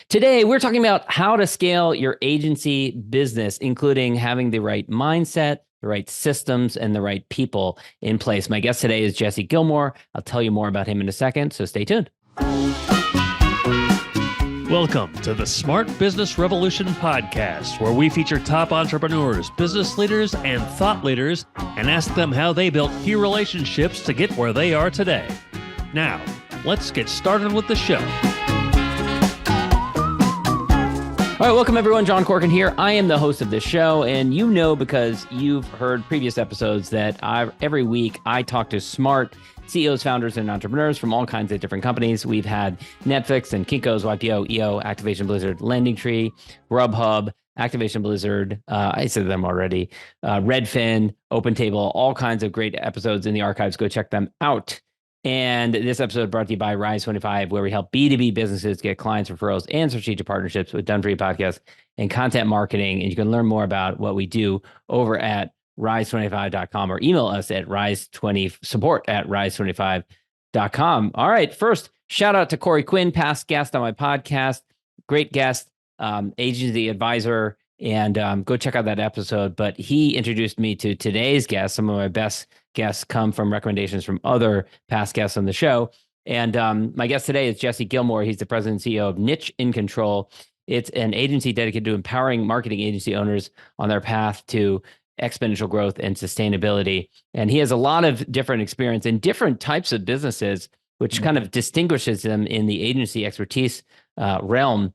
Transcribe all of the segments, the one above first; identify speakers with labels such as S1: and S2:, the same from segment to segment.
S1: Today, we're talking about how to scale your agency business, including having the right mindset, the right systems, and the right people in place. My guest today is Jesse Gilmore. I'll tell you more about him in a second, so stay tuned.
S2: Welcome to the Smart Business Revolution podcast, where we feature top entrepreneurs, business leaders, and thought leaders and ask them how they built key relationships to get where they are today. Now, let's get started with the show.
S1: All right, welcome everyone. John Corkin here. I am the host of this show, and you know because you've heard previous episodes that every week I talk to smart CEOs, founders, and entrepreneurs from all kinds of different companies. We've had Netflix and Kinko's, YPO, EO, Activation Blizzard, Lending Tree, Grubhub, Activation Blizzard, I said them already, Redfin, OpenTable, all kinds of great episodes in the archives. Go check them out. And this episode brought to you by Rise25, where we help B2B businesses get clients, referrals, and strategic partnerships with done-for-you podcasts and content marketing. And you can learn more about what we do over at rise25.com or email us at support@rise25.com. All right, first, shout out to Corey Quinn, past guest on my podcast. Great guest, agency advisor, and go check out that episode. But he introduced me to today's guest. Some of my best guests come from recommendations from other past guests on the show. And my guest today is Jesse Gilmore. He's the president and CEO of Niche in Control. It's an agency dedicated to empowering marketing agency owners on their path to exponential growth and sustainability. And he has a lot of different experience in different types of businesses, which kind of distinguishes him in the agency expertise realm.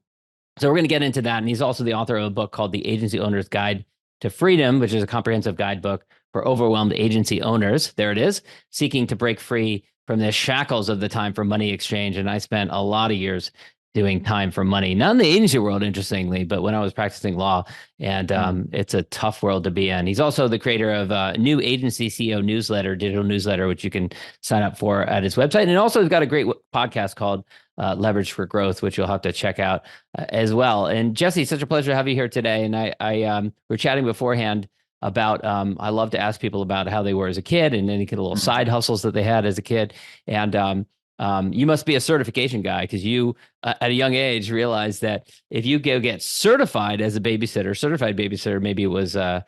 S1: So we're going to get into that. And he's also the author of a book called The Agency Owner's Guide to Freedom, which is a comprehensive guidebook for overwhelmed agency owners. There it is, seeking to break free from the shackles of the time for money exchange. And I spent a lot of years doing time for money, not in the agency world, interestingly, but when I was practicing law. And it's a tough world to be in. He's also the creator of a new agency CEO newsletter, digital newsletter, which you can sign up for at his website. And also he's got a great podcast called Leverage for Growth, which you'll have to check out as well. And Jesse, such a pleasure to have you here today. And I we're chatting beforehand about, I love to ask people about how they were as a kid and any kind of little side hustles that they had as a kid. And you must be a certification guy, because you, at a young age, realized that if you go get certified as a babysitter, certified babysitter, maybe it was, some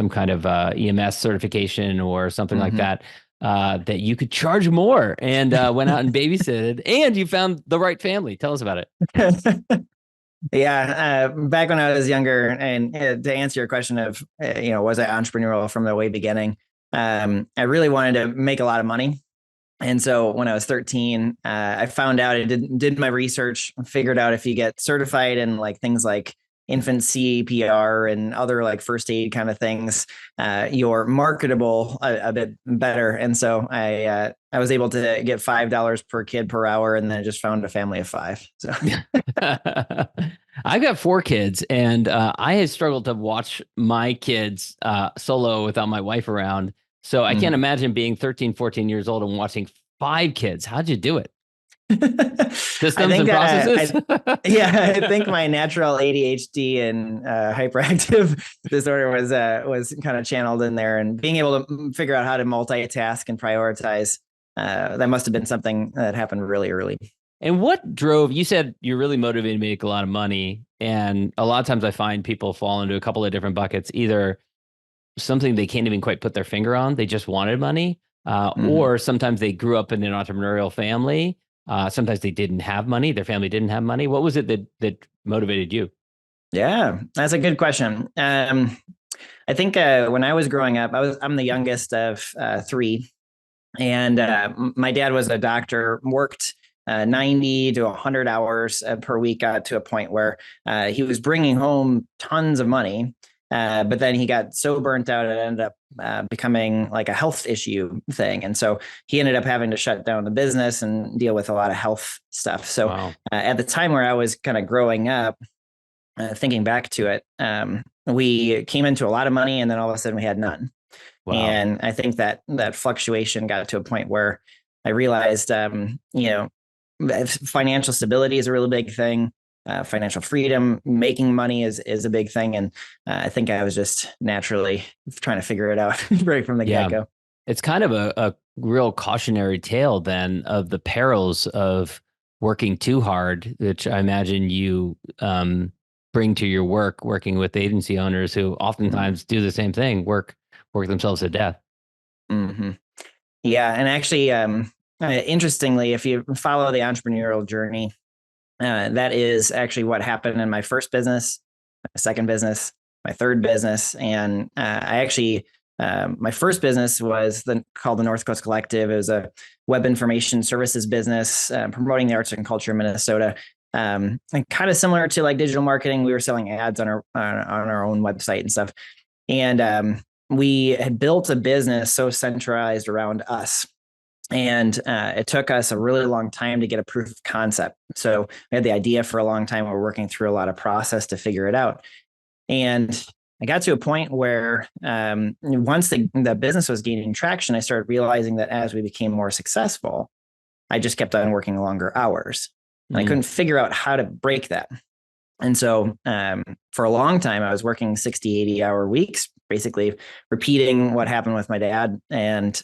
S1: kind of EMS certification or something like that, that you could charge more, and went out and babysitted, and you found the right family. Tell us about it.
S3: Yeah. Back when I was younger, and to answer your question of, was I entrepreneurial from the way beginning? I really wanted to make a lot of money. And so when I was 13, I found out, I did my research, figured out if you get certified in like things like infant CPR and other like first aid kind of things, you're marketable a bit better. And so I was able to get $5 per kid per hour, and then I just found a family of 5. So
S1: I've got 4 kids, and I had struggled to watch my kids solo without my wife around. So I can't imagine being 13, 14 years old and watching 5 kids. How'd you do it? Systems and processes?
S3: I think my natural ADHD and hyperactive disorder was kind of channeled in there, and being able to figure out how to multitask and prioritize. That must have been something that happened really early.
S1: And what drove, you said you're really motivated to make a lot of money. And a lot of times I find people fall into a couple of different buckets, either something they can't even quite put their finger on, they just wanted money, or sometimes they grew up in an entrepreneurial family. Sometimes they didn't have money, their family didn't have money. What was it that motivated you?
S3: Yeah, that's a good question. I think when I was growing up, I'm the youngest of 3, and my dad was a doctor, worked 90 to 100 hours per week, got to a point where he was bringing home tons of money. But then he got so burnt out, it ended up becoming like a health issue thing. And so he ended up having to shut down the business and deal with a lot of health stuff. So at the time where I was kind of growing up, thinking back to it, we came into a lot of money, and then all of a sudden we had none. Wow. And I think that fluctuation got to a point where I realized, financial stability is a really big thing. Financial freedom, making money is a big thing. And I think I was just naturally trying to figure it out right from the get-go.
S1: It's kind of a real cautionary tale then of the perils of working too hard, which I imagine you bring to your work, working with agency owners who oftentimes do the same thing, work themselves to death.
S3: Mm-hmm. Yeah. And actually, interestingly, if you follow the entrepreneurial journey, that is actually what happened in my first business, my second business, my third business. And I actually, my first business was called the North Coast Collective. It was a web information services business promoting the arts and culture in Minnesota. And kind of similar to like digital marketing, we were selling ads on our own website and stuff. And we had built a business so centralized around us. And it took us a really long time to get a proof of concept. So we had the idea for a long time. We're working through a lot of process to figure it out. And I got to a point where once the business was gaining traction, I started realizing that as we became more successful, I just kept on working longer hours. And I couldn't figure out how to break that. And so for a long time, I was working 60, 80-hour weeks, basically repeating what happened with my dad. And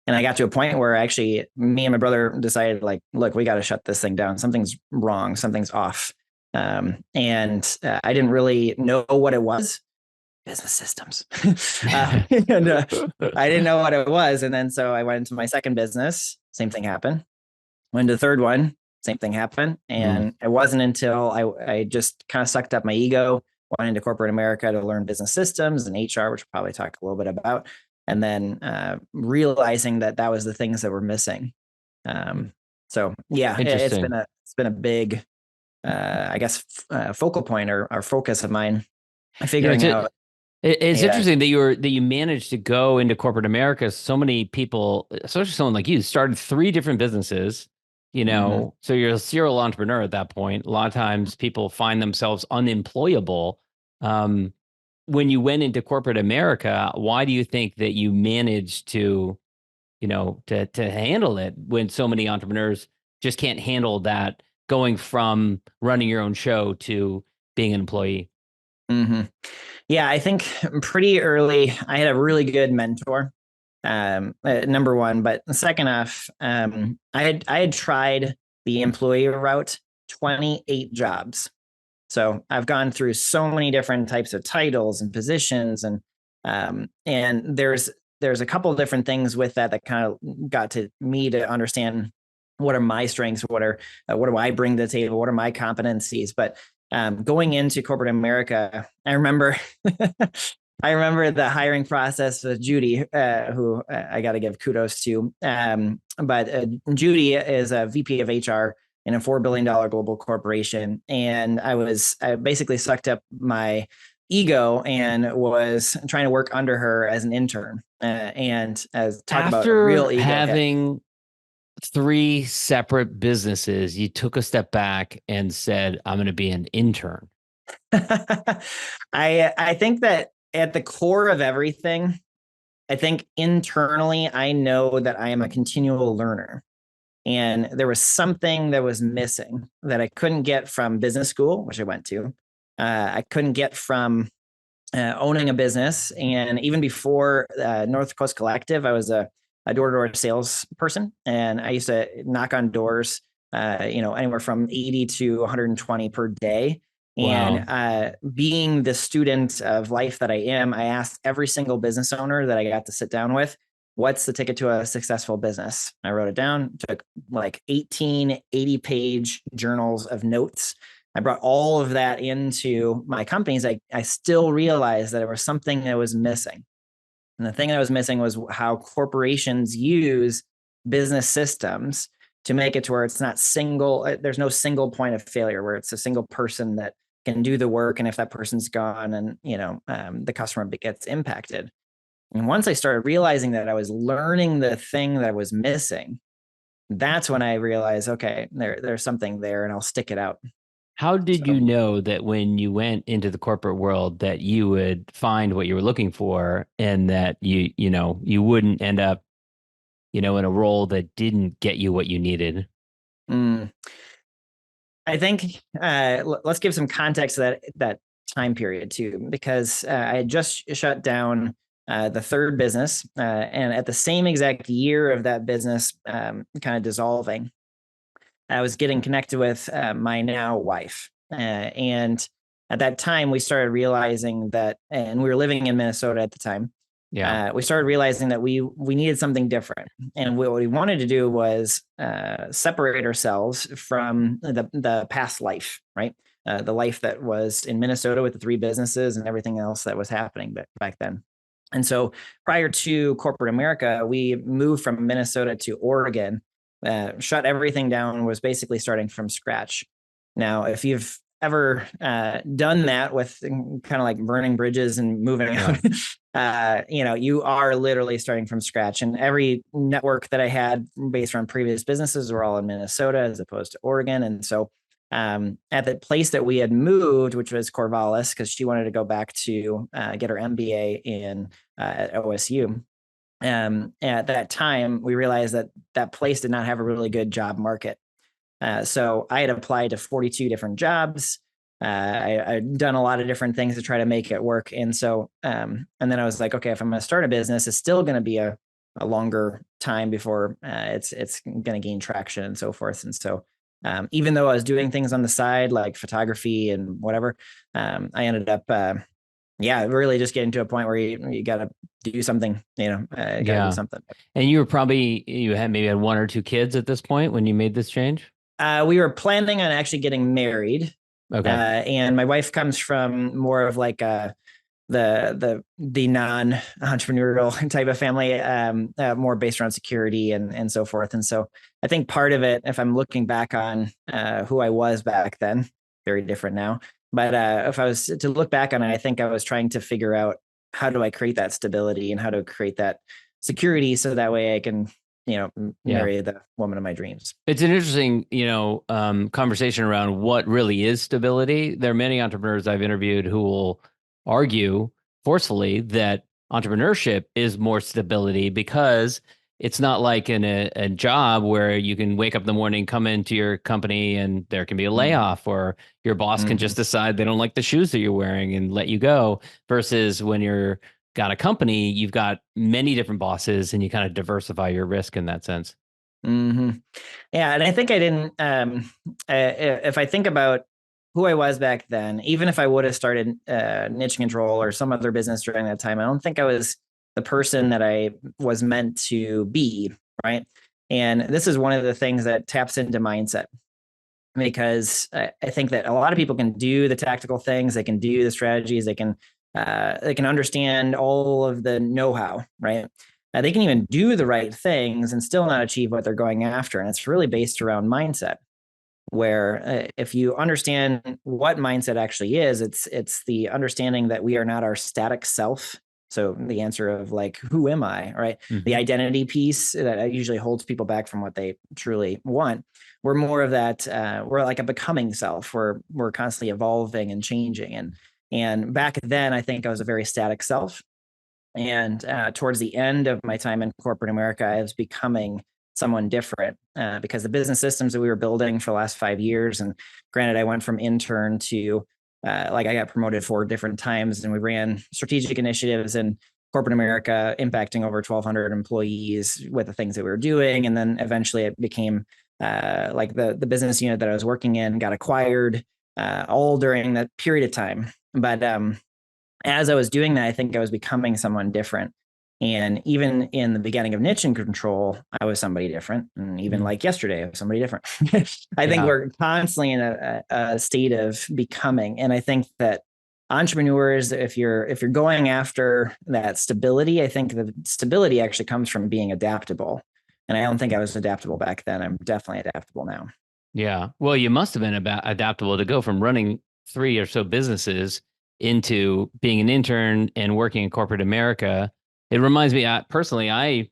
S3: I got to a point where actually me and my brother decided, like, look, we got to shut this thing down. Something's wrong. Something's off. I didn't really know what it was. Business systems. I didn't know what it was. And then so I went into my second business. Same thing happened. Went to the third one. Same thing happened. And it wasn't until I just kind of sucked up my ego, went into corporate America to learn business systems and HR, which we'll probably talk a little bit about. And then realizing that was the things that were missing. So yeah, it's been a big, I guess, focal point or focus of mine. Figuring out.
S1: It's interesting that you managed to go into corporate America. So many people, especially someone like you, started 3 different businesses. So you're a serial entrepreneur at that point. A lot of times people find themselves unemployable. When you went into corporate America, why do you think that you managed to, to handle it when so many entrepreneurs just can't handle that, going from running your own show to being an employee?
S3: Mm-hmm. Yeah, I think pretty early, I had a really good mentor, number one. But second off, I had tried the employee route 28 jobs. So I've gone through so many different types of titles and positions, and there's a couple of different things with that kind of got to me to understand what are my strengths, what do I bring to the table, what are my competencies. But going into corporate America, I remember the hiring process with Judy, who I got to give kudos to. But Judy is a VP of HR in a $4 billion global corporation. And I basically sucked up my ego and was trying to work under her as an intern. And as talk about real ego
S1: having 3 separate businesses, you took a step back and said, I'm going to be an intern.
S3: I think that at the core of everything, I think internally, I know that I am a continual learner. And there was something that was missing that I couldn't get from business school, which I went to. I couldn't get from owning a business. And even before North Coast Collective, I was a door-to-door salesperson. And I used to knock on doors, anywhere from 80 to 120 per day.
S1: Wow.
S3: And being the student of life that I am, I asked every single business owner that I got to sit down with, what's the ticket to a successful business? I wrote it down, took like 18 80-page journals of notes. I brought all of that into my companies. I still realized that there was something that was missing. And the thing that was missing was how corporations use business systems to make it to where it's not there's no single point of failure where it's a single person that can do the work. And if that person's gone and, the customer gets impacted. And once I started realizing that I was learning the thing that I was missing, that's when I realized, okay, there's something there and I'll stick it out.
S1: How did you know that when you went into the corporate world that you would find what you were looking for and that you wouldn't end up, in a role that didn't get you what you needed?
S3: I think let's give some context to that time period too, because I had just shut down the third business, and at the same exact year of that business kind of dissolving, I was getting connected with my now wife. And at that time, we started realizing that, and we were living in Minnesota at the time.
S1: Yeah.
S3: We started realizing that we needed something different, and what we wanted to do was separate ourselves from the past life, right? The life that was in Minnesota with the 3 businesses and everything else that was happening back then. And so, prior to corporate America, we moved from Minnesota to Oregon, shut everything down, was basically starting from scratch. Now, if you've ever done that with kind of like burning bridges and moving out, you are literally starting from scratch. And every network that I had based on previous businesses were all in Minnesota as opposed to Oregon. And so at the place that we had moved, which was Corvallis, because she wanted to go back to get her MBA at OSU. At that time, we realized that that place did not have a really good job market. So I had applied to 42 different jobs. I'd done a lot of different things to try to make it work. And so, and then I was like, okay, if I'm going to start a business, it's still going to be a longer time before it's going to gain traction and so forth. And so, even though I was doing things on the side, like photography and whatever, I ended up, really just getting to a point where you got to do something, got to do something.
S1: And you had maybe had 1 or 2 kids at this point when you made this change?
S3: We were planning on actually getting married.
S1: Okay.
S3: And my wife comes from more of like the non-entrepreneurial type of family, more based around security and so forth. And so I think part of it, if I'm looking back on who I was back then, very different now. But if I was to look back on it, I think I was trying to figure out how do I create that stability and how to create that security so that way I can marry the woman of my dreams.
S1: It's an interesting, conversation around what really is stability. There are many entrepreneurs I've interviewed who will argue forcefully that entrepreneurship is more stability because it's not like in a job where you can wake up in the morning, come into your company, and there can be a layoff, or your boss can just decide they don't like the shoes that you're wearing and let you go. Versus when you're got a company, you've got many different bosses and you kind of diversify your risk in that sense.
S3: Yeah. And I think I didn't, if I think about who I was back then, even if I would have started Niche Control or some other business during that time, I don't think I was the person that I was meant to be. Right. And this is one of the things that taps into mindset, because I think that a lot of people can do the tactical things. They can do the strategies. They can understand all of the know-how, right? They can even do the right things and still not achieve what they're going after. And it's really based around mindset, where if you understand what mindset actually is, it's the understanding that we are not our static self. So the answer of like, who am I, right? Mm-hmm. The identity piece that usually holds people back from what they truly want. We're more of that. We're like a becoming self. We're constantly evolving and changing. And back then, I think I was a very static self. And towards the end of my time in corporate America, I was becoming someone different because the business systems that we were building for the last 5 years, and granted, I went from intern to I got promoted 4 different times, and we ran strategic initiatives in corporate America, impacting over 1,200 employees with the things that we were doing. And then eventually it became like the business unit that I was working in got acquired all during that period of time. But as I was doing that, I think I was becoming someone different. And even in the beginning of Niche Control, I was somebody different. And even like yesterday, I was somebody different. I think we're constantly in a state of becoming. And I think that entrepreneurs, if you're going after that stability, I think the stability actually comes from being adaptable. And I don't think I was adaptable back then. I'm definitely adaptable now.
S1: Yeah. Well, you must have been adaptable to go from running 3 or so businesses into being an intern and working in corporate America. It reminds me, personally, I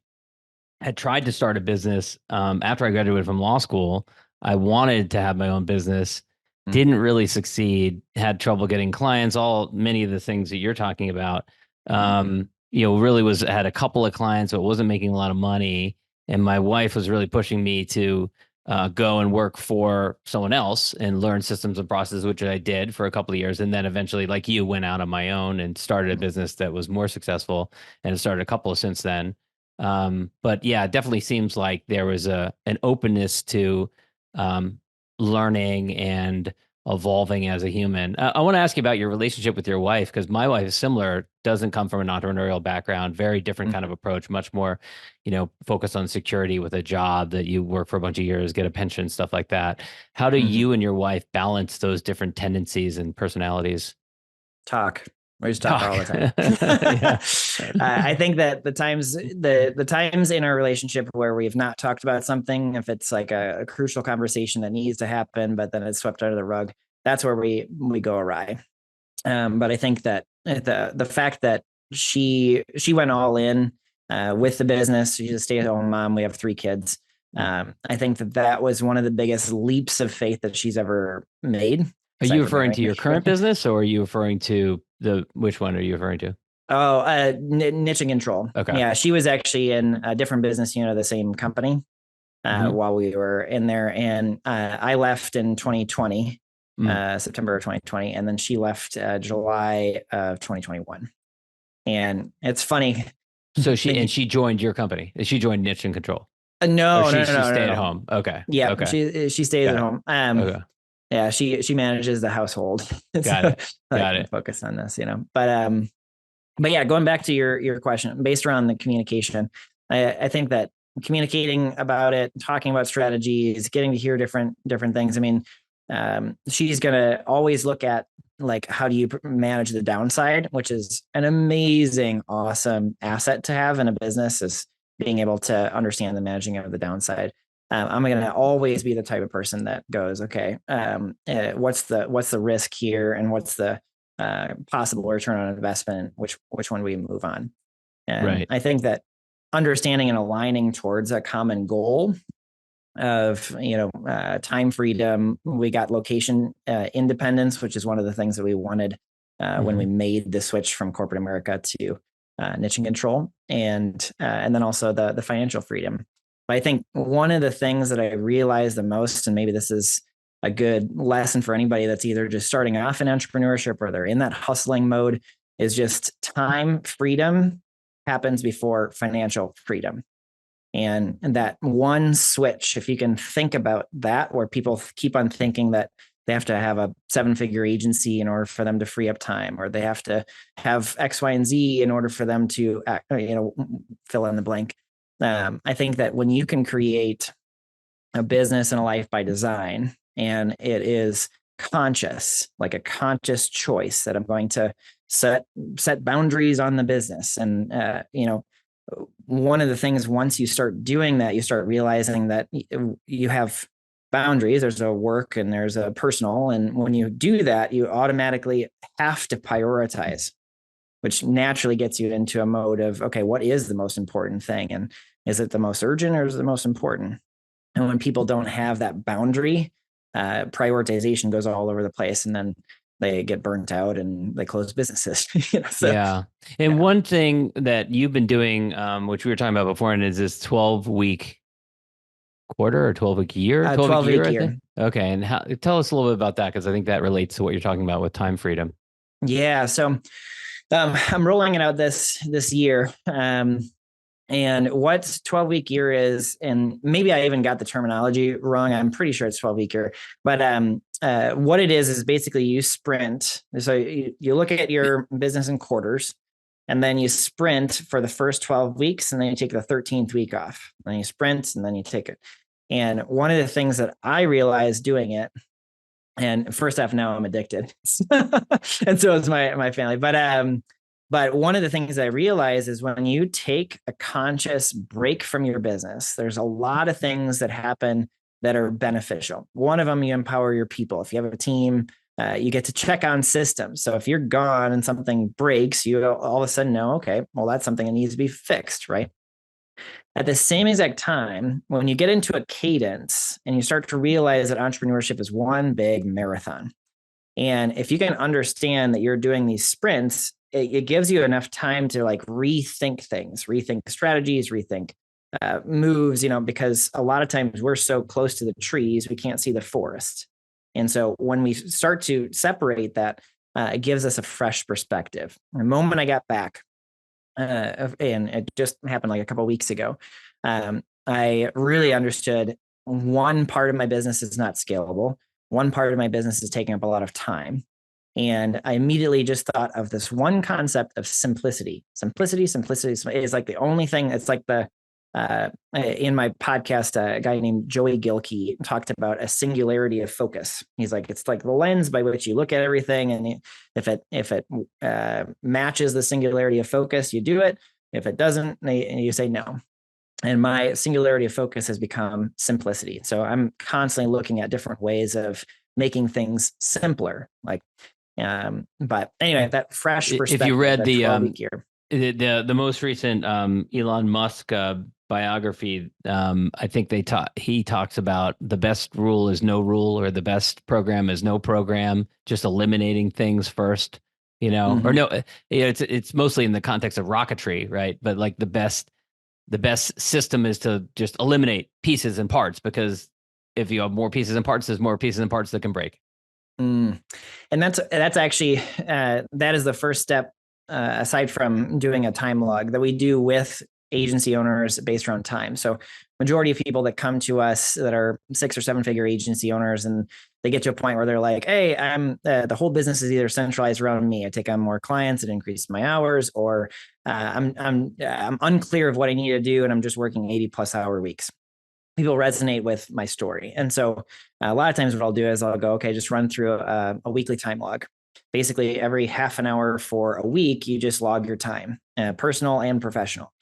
S1: had tried to start a business after I graduated from law school. I wanted to have my own business, didn't really succeed, had trouble getting clients, many of the things that you're talking about. Really had a couple of clients, but wasn't making a lot of money. And my wife was really pushing me to go and work for someone else and learn systems and processes, which I did for a couple of years. And then eventually, like you, went out on my own and started a business that was more successful, and started a couple since then. But yeah, it definitely seems like there was an openness to um, learning and evolving as a human. I want to ask you about your relationship with your wife, because my wife is similar, doesn't come from an entrepreneurial background, very different kind of approach, much more, focused on security with a job that you work for a bunch of years, get a pension, stuff like that. How do you and your wife balance those different tendencies and personalities?
S3: Talk. We just talk all the time.
S1: Yeah.
S3: I think that the times in our relationship where we've not talked about something, if it's like a crucial conversation that needs to happen, but then it's swept under the rug, that's where we go awry. But I think that the fact that she went all in with the business, she's a stay-at-home mom. We have 3 kids. I think that was one of the biggest leaps of faith that she's ever made.
S1: Are you referring to your current business, or are you referring to which one are you referring to?
S3: Oh, niche and control.
S1: Okay.
S3: Yeah, she was actually in a different business unit of the same company while we were in there. And I left in 2020, September of 2020. And then she left July of 2021. And it's funny.
S1: So she joined your company. She joined Niche and Control.
S3: No,
S1: she stayed at home. Okay.
S3: Yeah.
S1: Okay.
S3: She stays at home.
S1: Okay.
S3: Yeah, she manages the household.
S1: Got it. Got it.
S3: Focus on this, but yeah, going back to your question, based around the communication, I think that communicating about it, talking about strategies, getting to hear different things. I mean, she's gonna always look at like, how do you manage the downside, which is an amazing, awesome asset to have in a business, is being able to understand the managing of the downside. I'm going to always be the type of person that goes, okay, what's the risk here, and what's the possible return on investment? Which one we move on? And
S1: right.
S3: I think that understanding and aligning towards a common goal of time freedom, we got location independence, which is one of the things that we wanted when we made the switch from corporate America to niche and control, and then also the financial freedom. I think one of the things that I realized the most, and maybe this is a good lesson for anybody that's either just starting off in entrepreneurship or they're in that hustling mode, is just time freedom happens before financial freedom. And that one switch, if you can think about that, where people keep on thinking that they have to have a 7-figure agency in order for them to free up time, or they have to have X, Y, and Z in order for them to, fill in the blank. I think that when you can create a business and a life by design, and it is conscious, like a conscious choice that I'm going to set boundaries on the business. And, one of the things, once you start doing that, you start realizing that you have boundaries. There's a work and there's a personal. And when you do that, you automatically have to prioritize, which naturally gets you into a mode of, okay, what is the most important thing? And is it the most urgent, or is it the most important? And when people don't have that boundary, prioritization goes all over the place, and then they get burnt out and they close businesses.
S1: Yeah. And one thing that you've been doing, which we were talking about before, and is this 12-week quarter or 12-week year?
S3: 12-week year.
S1: Okay. And tell us a little bit about that, because I think that relates to what you're talking about with time freedom.
S3: Yeah. So I'm rolling it out this year. And what 12-week year is, and maybe I even got the terminology wrong. I'm pretty sure it's 12-week year, but what it is basically you sprint. So you look at your business in quarters, and then you sprint for the first 12 weeks, and then you take the 13th week off. Then you sprint, and then you take it. And one of the things that I realized doing it, and first off, now I'm addicted, and so is my family. But one of the things I realize is when you take a conscious break from your business, there's a lot of things that happen that are beneficial. One of them, you empower your people. If you have a team, you get to check on systems. So if you're gone and something breaks, you all of a sudden know, okay, well, that's something that needs to be fixed, right? At the same exact time, when you get into a cadence and you start to realize that entrepreneurship is one big marathon, and if you can understand that you're doing these sprints, it gives you enough time to like rethink things, rethink strategies, rethink moves, because a lot of times we're so close to the trees, we can't see the forest. And so when we start to separate that, it gives us a fresh perspective. The moment I got back, and it just happened like a couple of weeks ago, I really understood one part of my business is not scalable. One part of my business is taking up a lot of time. And I immediately just thought of this one concept of simplicity. Simplicity is like the only thing. It's like in my podcast, a guy named Joey Gilkey talked about a singularity of focus. He's like, it's like the lens by which you look at everything. And if it matches the singularity of focus, you do it. If it doesn't, you say no. And my singularity of focus has become simplicity. So I'm constantly looking at different ways of making things simpler. But anyway, that fresh perspective.
S1: If you read
S3: the
S1: most recent Elon Musk biography, I think he talks about the best rule is no rule, or the best program is no program. Just eliminating things first, or no, it's mostly in the context of rocketry, right? But like the best system is to just eliminate pieces and parts, because if you have more pieces and parts, there's more pieces and parts that can break.
S3: And that's actually that is the first step, aside from doing a time log, that we do with agency owners based around time. So majority of people that come to us that are 6 or 7 figure agency owners, and they get to a point where they're like, hey, I'm the whole business is either centralized around me. I take on more clients, it increases my hours, or I'm unclear of what I need to do, and I'm just working 80+ hour weeks. People resonate with my story. And so a lot of times what I'll do is I'll go, okay, just run through a weekly time log. Basically every half an hour for a week, you just log your time, personal and professional.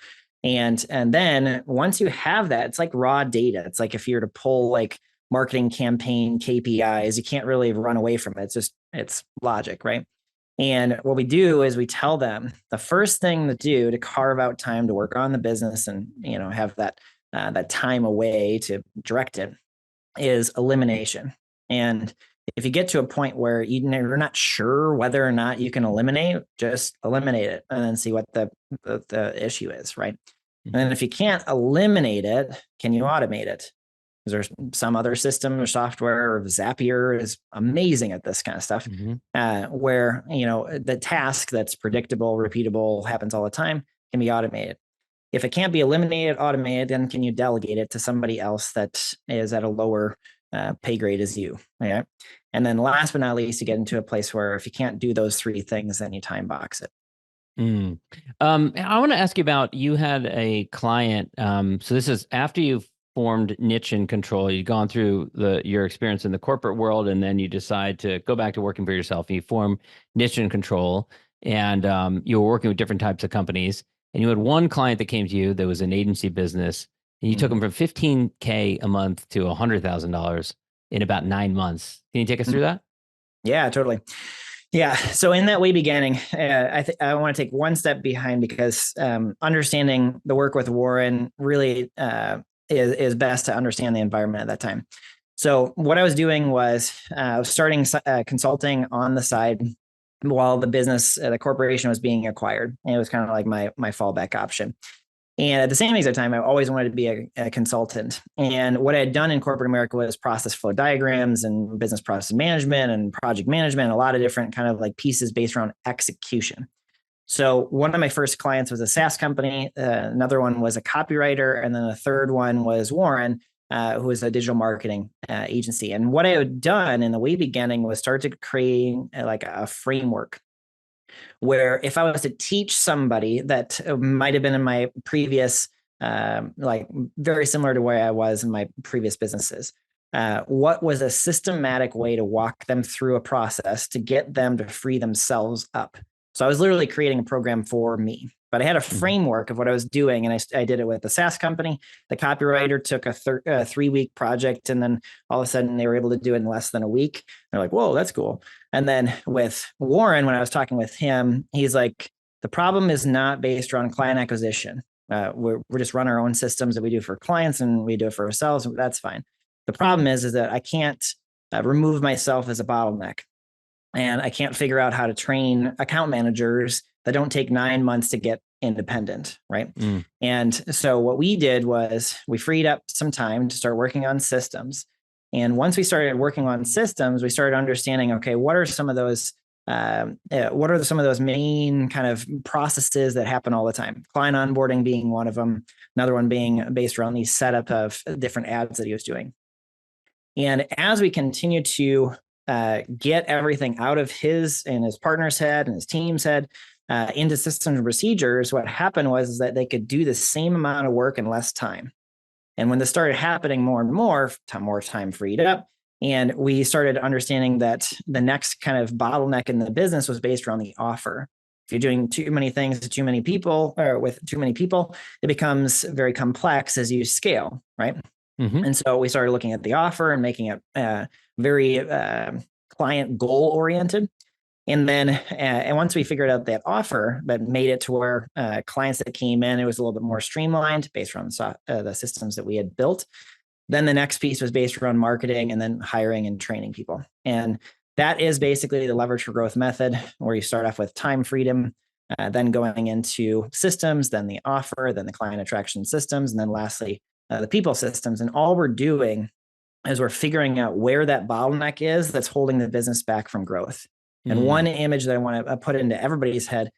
S3: And then once you have that, it's like raw data. It's like if you were to pull like marketing campaign KPIs, you can't really run away from it. It's logic, right? And what we do is we tell them the first thing to do to carve out time to work on the business and, have that time away to direct it is elimination. And if you get to a point where you're not sure whether or not you can eliminate, just eliminate it and then see what the issue is, right? And then if you can't eliminate it, can you automate it? Is there some other system or software, or Zapier is amazing at this kind of stuff, where, the task that's predictable, repeatable, happens all the time can be automated. If it can't be eliminated, automated, then can you delegate it to somebody else that is at a lower pay grade as you? Okay. And then last but not least, you get into a place where if you can't do those 3 things, then you time box it.
S1: I want to ask you about, you had a client. So this is after you've formed Niche and Control. You've gone through your experience in the corporate world, and then you decide to go back to working for yourself. And you form Niche and Control, and you were working with different types of companies. And you had one client that came to you that was an agency business, and you took them from $15K a month to $100,000 in about 9 months. Can you take us through that?
S3: Yeah, totally. Yeah. So in that way beginning, I want to take one step behind, because understanding the work with Warren really is best to understand the environment at that time. So what I was doing was starting consulting on the side while the corporation was being acquired. And it was kind of like my fallback option. And at the same exact time, I always wanted to be a consultant. And what I had done in corporate America was process flow diagrams and business process management and project management, a lot of different kind of like pieces based around execution. So one of my first clients was a SaaS company. Another one was a copywriter. And then a third one was Warren, who was a digital marketing agency. And what I had done in the way beginning was start to create like a framework where if I was to teach somebody that might have been in my previous, like very similar to where I was in my previous businesses, what was a systematic way to walk them through a process to get them to free themselves up. So I was literally creating a program for me, but I had a framework of what I was doing. And I did it with the SaaS company. The copywriter took a 3-week project, and then all of a sudden they were able to do it in less than a week. They're like, whoa, that's cool. And then with Warren, when I was talking with him, he's like, the problem is not based around client acquisition. We're just run our own systems that we do for clients, and we do it for ourselves. That's fine. The problem is that I can't remove myself as a bottleneck. And I can't figure out how to train account managers that don't take 9 months to get independent, right? And so what we did was we freed up some time to start working on systems. And once we started working on systems, we started understanding, okay, what are some of those What are some of those main kind of processes that happen all the time? Client onboarding being one of them, another one being based around the setup of different ads that he was doing. And as we continue to get everything out of his and his partner's head and his team's head into systems and procedures, what happened was that they could do the same amount of work in less time. And when this started happening more and more time freed up. And we started understanding that the next kind of bottleneck in the business was based around the offer. If you're doing too many things to too many people, or with too many people, it becomes very complex as you scale, right?
S1: Mm-hmm.
S3: And so we started looking at the offer and making it very client goal oriented. And then, and once we figured out that offer, that made it to where clients that came in, it was a little bit more streamlined based on the systems that we had built. Then the next piece was based around marketing and then hiring and training people. And that is basically the leverage for growth method, where you start off with time freedom, then going into systems, then the offer, then the client attraction systems, and then lastly, the people systems. And all we're doing is we're figuring out where that bottleneck is that's holding the business back from growth. And one image that I want to put into everybody's head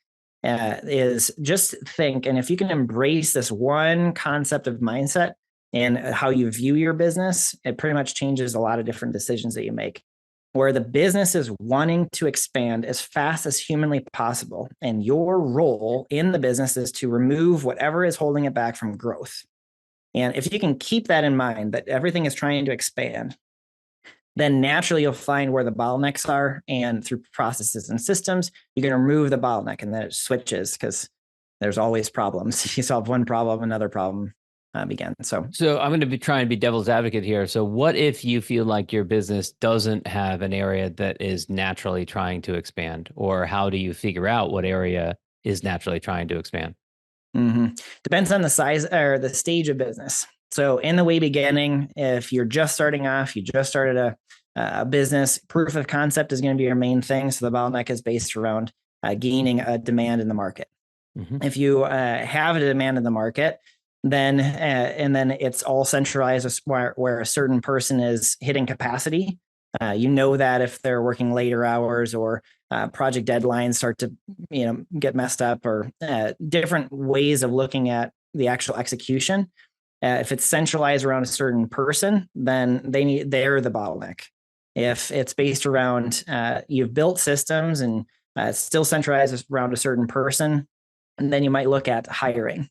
S3: is just think, and if you can embrace this one concept of mindset and how you view your business, it pretty much changes a lot of different decisions that you make. Where the business is wanting to expand as fast as humanly possible, and your role in the business is to remove whatever is holding it back from growth. And if you can keep that in mind, that everything is trying to expand, then naturally you'll find where the bottlenecks are, and through processes and systems, you can remove the bottleneck, and then it switches because there's always problems. You solve one problem, another problem begins. So
S1: I'm going to be trying to be devil's advocate here. So what if you feel like your business doesn't have an area that is naturally trying to expand, or how do you figure out what area is naturally trying to expand?
S3: Depends on the size or the stage of business. So in the way beginning, if you're just starting off, you just started a business, proof of concept is going to be your main thing. So the bottleneck is based around gaining a demand in the market. If you have a demand in the market, then and then it's all centralized where a certain person is hitting capacity. You know that if they're working later hours, or project deadlines start to get messed up, or different ways of looking at the actual execution. If it's centralized around a certain person, then they're the bottleneck. If it's based around you've built systems and it's still centralized around a certain person, and then you might look at hiring.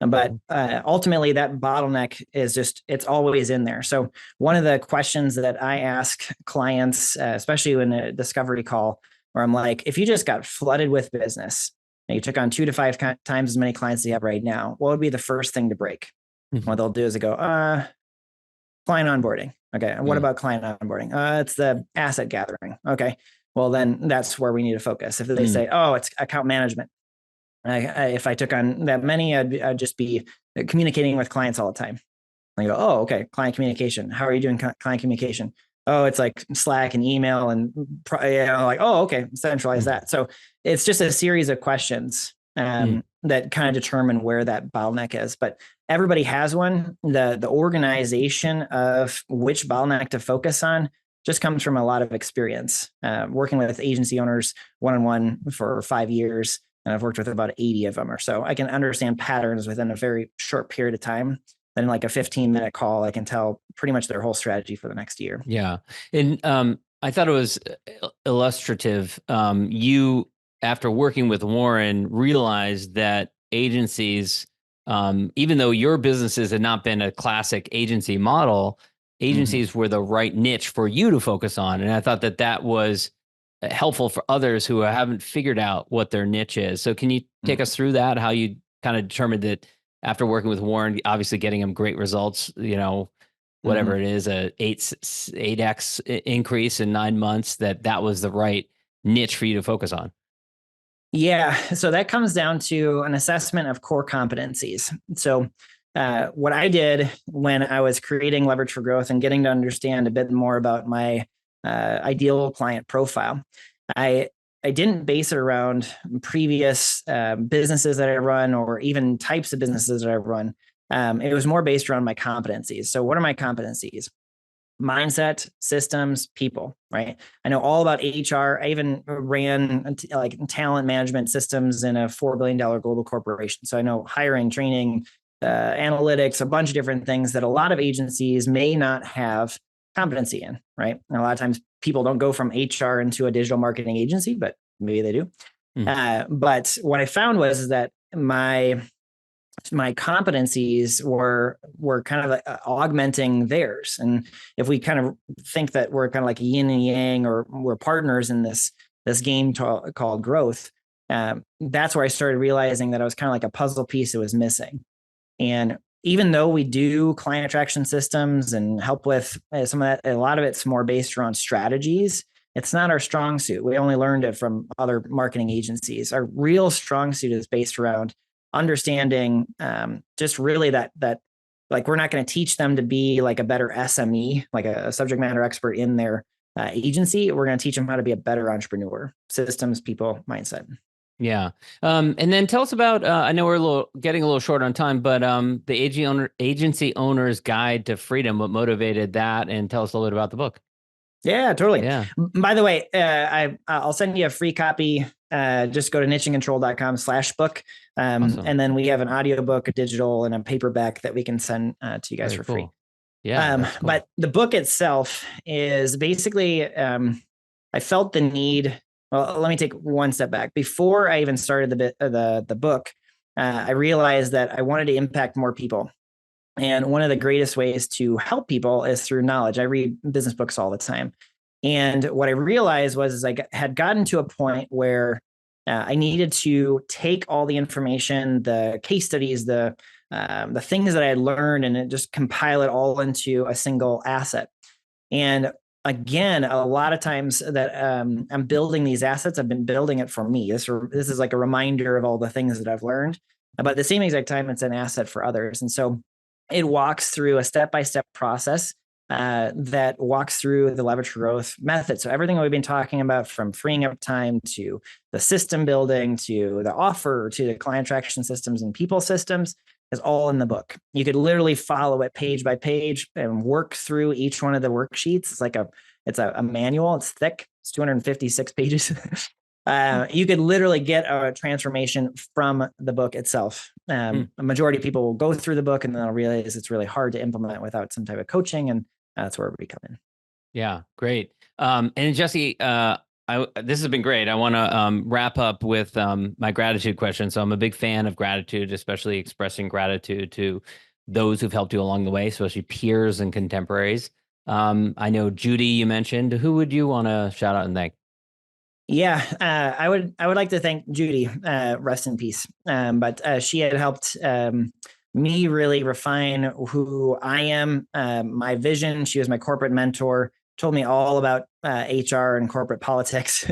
S3: But ultimately, that bottleneck is it's always in there. So one of the questions that I ask clients, especially in a discovery call, where I'm like, if you just got flooded with business and you took on 2 to 5 times as many clients as you have right now, what would be the first thing to break? What they'll do is they go, client onboarding. Okay. And what about client onboarding? It's the asset gathering. Okay. Well, then that's where we need to focus. If they say, oh, it's account management. If I took on that many, I'd just be communicating with clients all the time. I go, oh, okay, client communication. How are you doing client communication? Oh, it's like Slack and email and like, oh, okay, centralize that. So it's just a series of questions that kind of determine where that bottleneck is. But everybody has one. The organization of which bottleneck to focus on just comes from a lot of experience. Working with agency owners one-on-one for 5 years. And I've worked with about 80 of them or so. I can understand patterns within a very short period of time. Then like a 15-minute call, I can tell pretty much their whole strategy for the next year.
S1: Yeah. And I thought it was illustrative. You, after working with Warren, realized that agencies, even though your businesses had not been a classic agency model, agencies were the right niche for you to focus on. And I thought that was helpful for others who haven't figured out what their niche is. So can you take us through that, how you kind of determined that after working with Warren, obviously getting him great results, whatever it is, a 8x increase in 9 months, that was the right niche for you to focus on?
S3: Yeah. So that comes down to an assessment of core competencies. So what I did when I was creating Leverage for Growth and getting to understand a bit more about my ideal client profile, I didn't base it around previous businesses that I run, or even types of businesses that I run. It was more based around my competencies. So what are my competencies? mindset, systems, people, right? I know all about HR. I even ran like talent management systems in a $4 billion global corporation. So I know hiring, training, analytics, a bunch of different things that a lot of agencies may not have competency in, right? And a lot of times people don't go from HR into a digital marketing agency, but maybe they do. But what I found was that my competencies were kind of like augmenting theirs. And if we kind of think that we're kind of like yin and yang, or we're partners in this game called growth, that's where I started realizing that I was kind of like a puzzle piece that was missing. And even though we do client attraction systems and help with some of that, a lot of it's more based around strategies. It's not our strong suit. We only learned it from other marketing agencies. Our real strong suit is based around understanding just really that like, we're not going to teach them to be like a better SME, like a subject matter expert in their agency. We're going to teach them how to be a better entrepreneur, systems, people, mindset.
S1: Yeah. And then tell us about, I know we're getting a little short on time, but the Agency Owner's Guide to Freedom, what motivated that, and tell us a little bit about the book.
S3: Yeah, totally.
S1: Yeah.
S3: By the way, I'll send you a free copy. Just go to nicheandcontrol.com/book.
S1: Awesome.
S3: And then we have an audiobook, a digital, and a paperback that we can send to you guys for free.
S1: Yeah. Cool.
S3: But the book itself is basically, I felt the need. Well, let me take one step back. Before I even started the book, I realized that I wanted to impact more people. And one of the greatest ways to help people is through knowledge. I read business books all the time. And what I realized was I had gotten to a point where I needed to take all the information, the case studies, the things that I had learned, and just compile it all into a single asset. And again, a lot of times that I'm building these assets, I've been building it for me. This is like a reminder of all the things that I've learned. But at the same exact time, it's an asset for others. And so it walks through a step-by-step process that walks through the leverage for growth method. So everything that we've been talking about, from freeing up time to the system building, to the offer, to the client attraction systems and people systems, is all in the book. You could literally follow it page by page and work through each one of the worksheets. It's a manual. It's thick. It's 256 pages. You could literally get a transformation from the book itself. A majority of people will go through the book and then they'll realize it's really hard to implement without some type of coaching. And that's where we come in.
S1: Yeah, great. And Jesse, this has been great. I want to wrap up with my gratitude question. So I'm a big fan of gratitude, especially expressing gratitude to those who've helped you along the way, especially peers and contemporaries. I know Judy, you mentioned. Who would you want to shout out and thank?
S3: Yeah, I would like to thank Judy, rest in peace. But she had helped me really refine who I am, my vision. She was my corporate mentor, told me all about HR and corporate politics,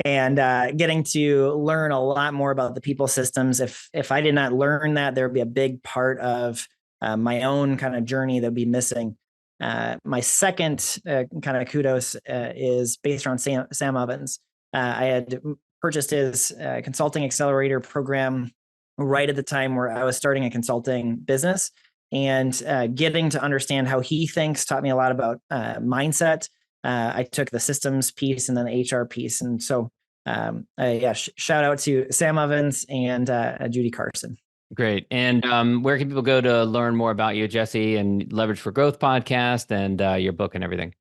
S3: and getting to learn a lot more about the people systems. If I did not learn that, there would be a big part of my own kind of journey that would be missing. My second kind of kudos is based around Sam Ovens. I had purchased his consulting accelerator program right at the time where I was starting a consulting business, and getting to understand how he thinks taught me a lot about mindset. I took the systems piece and then the HR piece. And so, shout out to Sam Ovens and Judy Carson.
S1: Great. And where can people go to learn more about you, Jesse, and Leverage for Growth podcast and your book and everything?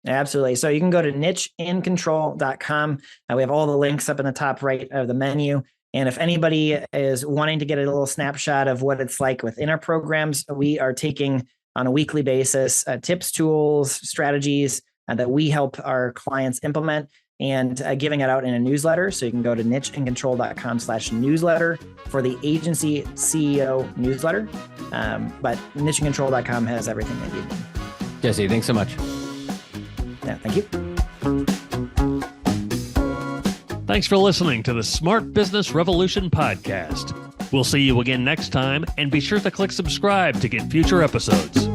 S3: Absolutely. So you can go to nicheandcontrol.com. We have all the links up in the top right of the menu. And if anybody is wanting to get a little snapshot of what it's like within our programs, we are taking on a weekly basis tips, tools, strategies that we help our clients implement, and giving it out in a newsletter. So you can go to nicheandcontrol.com/newsletter for the agency CEO newsletter. But nicheandcontrol.com has everything they need.
S1: Jesse, thanks so much.
S3: Yeah, thank you.
S2: Thanks for listening to the Smart Business Revolution podcast. We'll see you again next time, and be sure to click subscribe to get future episodes.